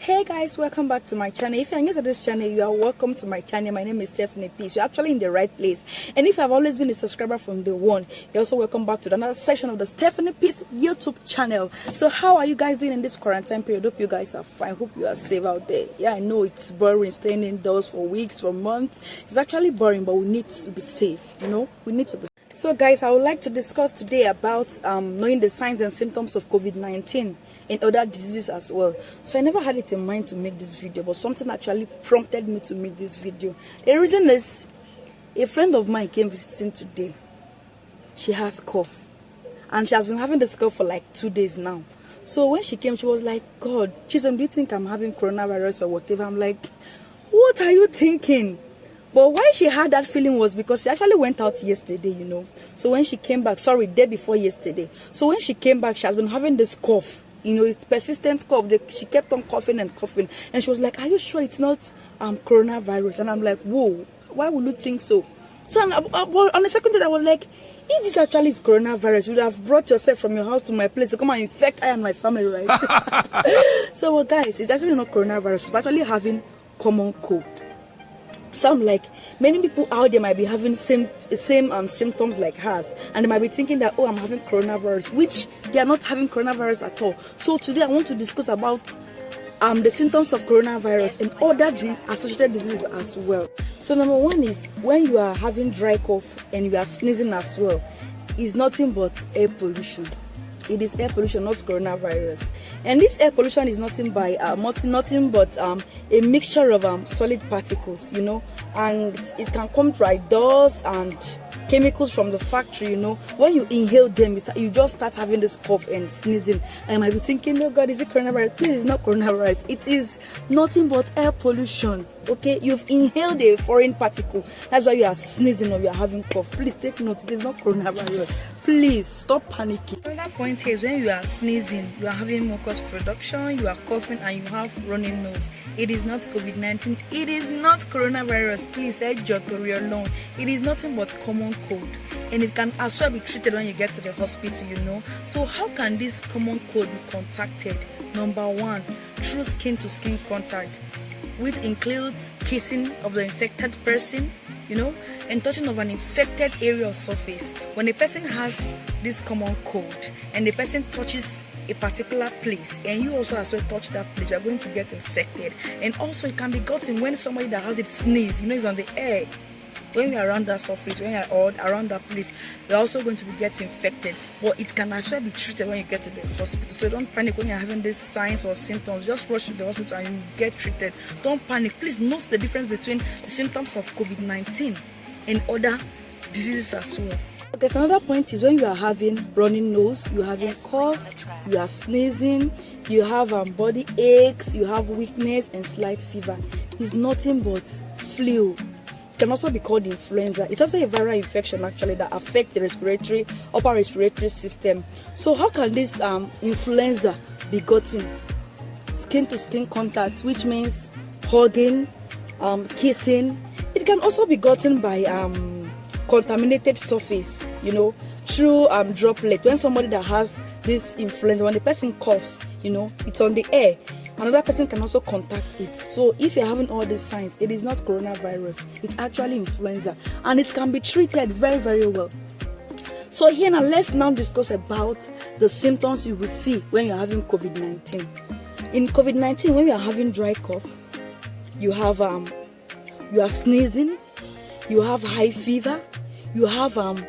Hey guys, welcome back to my channel. If you're new to this channel, you are welcome to my channel. My name is Stephanie Peace. You're actually in the right place. And if I've always been a subscriber from day one, you're also welcome back to another section of the Stephanie Peace YouTube channel. So how are you guys doing in this quarantine period? Hope you guys are fine. Hope you are safe out there. Yeah, I know it's boring staying indoors for weeks, for months. It's actually boring, but we need to be safe. You know, we need to be safe. So guys, I would like to discuss today about knowing the signs and symptoms of COVID-19 and other diseases as well. So I never had it in mind to make this video, but something actually prompted me to make this video. The reason is, a friend of mine came visiting today. She has cough, and she has been having this cough for like 2 days now. So when she came, she was like, God, Chisholm, do you think I'm having coronavirus or whatever? I'm like, what are you thinking? But why she had that feeling was because she actually went out yesterday, you know. So when she came back, day before yesterday. So when she came back, she has been having this cough. You know, it's persistent cough. She kept on coughing and coughing. And she was like, are you sure it's not coronavirus? And I'm like, whoa, why would you think so? So on the second day, I was like, if this actually is coronavirus, you would have brought yourself from your house to my place to come and infect I and my family, right? So, well, guys, it's actually not coronavirus. It's actually having common cold. So I'm like, many people out there might be having same symptoms like hers, and they might be thinking that, oh, I'm having coronavirus, which they are not having coronavirus at all. So today I want to discuss about the symptoms of coronavirus and other associated diseases as well. So number one is when you are having dry cough and you are sneezing as well, is nothing but air pollution. It is air pollution, not coronavirus. And this air pollution is nothing but a mixture of solid particles, you know, and it can come by dust and chemicals from the factory, you know. When you inhale them, you just start having this cough and sneezing. And you might be thinking, oh God, is it coronavirus? Please, it's not coronavirus. It is nothing but air pollution. Okay, you've inhaled a foreign particle. That's why you are sneezing or you are having cough. Please take note, it is not coronavirus. Please stop panicking. Another point is when you are sneezing, you are having mucus production, you are coughing, and you have running nose. It is not COVID-19. It is not coronavirus. Please, alone. It is nothing but common cold, and it can as well be treated when you get to the hospital, you know. So how can this common cold be contacted? Number one, through skin-to-skin contact, which includes kissing of the infected person, you know, and touching of an infected area or surface. When a person has this common cold and the person touches a particular place and you also as well touch that place, you're going to get infected. And also it can be gotten when somebody that has it sneeze, you know, is on the air. When you're around that surface, when you're around that place, you're also going to be getting infected. But it can as well be treated when you get to the hospital. So don't panic when you're having these signs or symptoms. Just rush to the hospital and you get treated. Don't panic. Please note the difference between the symptoms of COVID-19 and other diseases as well. Okay, so another point is when you are having running nose, you are having cough, you are sneezing, you have body aches, you have weakness and slight fever. It's nothing but flu. Can also be called influenza. It's also a viral infection actually that affects the upper respiratory system. So how can this influenza be gotten? Skin-to-skin contact, which means hugging, kissing. It can also be gotten by contaminated surface, you know, through droplet. When somebody that has this influenza, when the person coughs, you know, it's on the air. Another person can also contact it. So if you're having all these signs, it is not coronavirus. It's actually influenza. And it can be treated very, very well. So here now, let's now discuss about the symptoms you will see when you're having COVID-19. In COVID-19, when you're having dry cough, you are sneezing, you have high fever, you have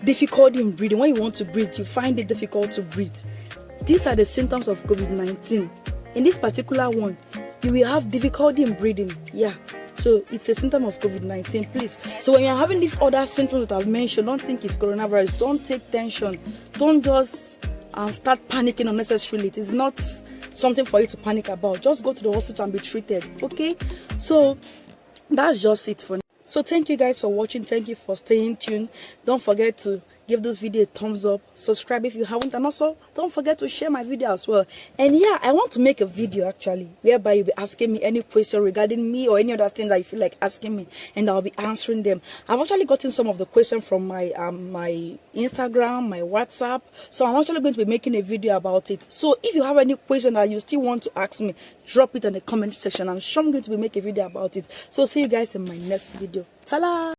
difficulty in breathing. When you want to breathe, you find it difficult to breathe. These are the symptoms of COVID-19. In this particular one, you will have difficulty in breathing. Yeah, so it's a symptom of COVID-19, please. So when you're having these other symptoms that I've mentioned, don't think it's coronavirus. Don't take tension. Don't just start panicking unnecessarily. It is not something for you to panic about. Just go to the hospital and be treated, okay? So that's just it for now. So thank you guys for watching. Thank you for staying tuned. Don't forget to give this video a thumbs up, subscribe if you haven't, and also don't forget to share my video as well. And yeah, I want to make a video actually whereby you'll be asking me any question regarding me or any other thing that you feel like asking me, and I'll be answering them. I've actually gotten some of the questions from my my Instagram, my WhatsApp, so I'm actually going to be making a video about it. So if you have any question that you still want to ask me, drop it in the comment section. I'm sure I'm going to be making a video about it. So see you guys in my next video. Ta-la!